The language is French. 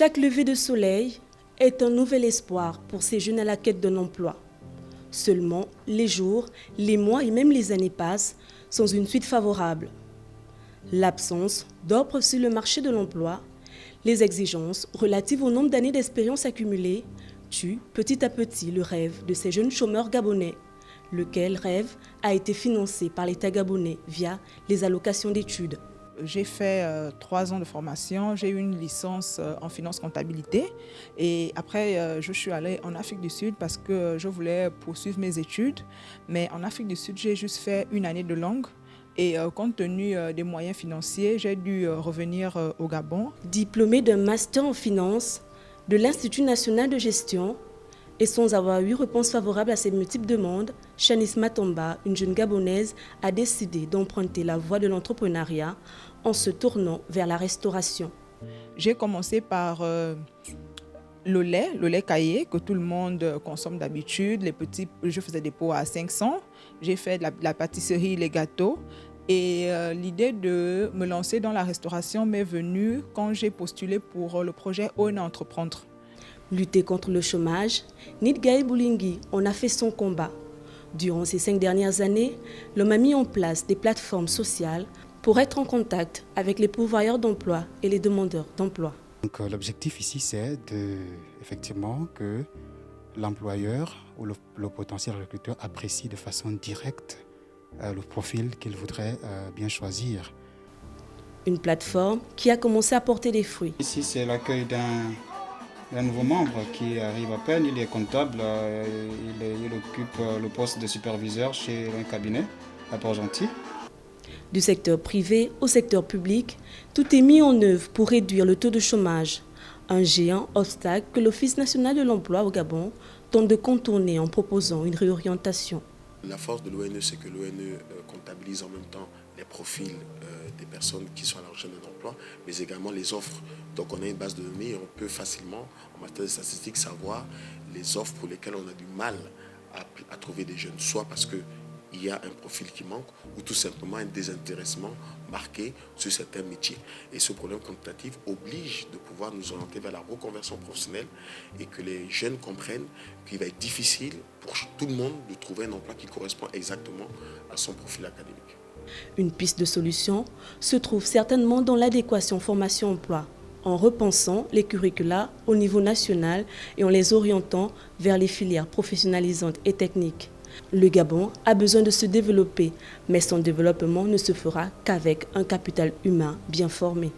Chaque lever de soleil est un nouvel espoir pour ces jeunes à la quête d'un emploi. Seulement, les jours, les mois et même les années passent sans une suite favorable. L'absence d'offres sur le marché de l'emploi, les exigences relatives au nombre d'années d'expérience accumulées tuent petit à petit le rêve de ces jeunes chômeurs gabonais, lequel rêve a été financé par l'État gabonais via les allocations d'études. J'ai fait 3 ans de formation, j'ai eu une licence en finance comptabilité et après je suis allée en Afrique du Sud parce que je voulais poursuivre mes études. Mais en Afrique du Sud, j'ai juste fait une année de langue et compte tenu des moyens financiers, j'ai dû revenir au Gabon. Diplômée d'un master en finance de l'Institut national de gestion et sans avoir eu réponse favorable à ses multiples demandes, Shanice Matomba, une jeune Gabonaise, a décidé d'emprunter la voie de l'entrepreneuriat en se tournant vers la restauration. J'ai commencé par le lait caillé que tout le monde consomme d'habitude. Je faisais des pots à 500. J'ai fait de la pâtisserie, les gâteaux. Et l'idée de me lancer dans la restauration m'est venue quand j'ai postulé pour le projet ONA Entreprendre. Lutter contre le chômage, Nidgaï Boulingui en a fait son combat. Durant ces 5 dernières années, l'homme a mis en place des plateformes sociales pour être en contact avec les pourvoyeurs d'emploi et les demandeurs d'emploi. Donc, l'objectif ici, c'est effectivement que l'employeur ou le potentiel recruteur apprécie de façon directe le profil qu'il voudrait bien choisir. Une plateforme qui a commencé à porter des fruits. Ici, c'est l'accueil d'un nouveau membre qui arrive à peine, il est comptable, il occupe le poste de superviseur chez un cabinet à Port-Gentil. Du secteur privé au secteur public, tout est mis en œuvre pour réduire le taux de chômage. Un géant obstacle que l'Office national de l'emploi au Gabon tente de contourner en proposant une réorientation. La force de l'ONE, c'est que l'ONE comptabilise en même temps les profils des personnes qui sont à la recherche d'un emploi, mais également les offres. Donc on a une base de données et on peut facilement, en matière de statistiques, savoir les offres pour lesquelles on a du mal à trouver des jeunes, soit parce qu'il y a un profil qui manque ou tout simplement un désintéressement marqué sur certains métiers. Et ce problème quantitatif oblige de pouvoir nous orienter vers la reconversion professionnelle et que les jeunes comprennent qu'il va être difficile pour tout le monde de trouver un emploi qui correspond exactement à son profil académique. Une piste de solution se trouve certainement dans l'adéquation formation-emploi, en repensant les curricula au niveau national et en les orientant vers les filières professionnalisantes et techniques. Le Gabon a besoin de se développer, mais son développement ne se fera qu'avec un capital humain bien formé.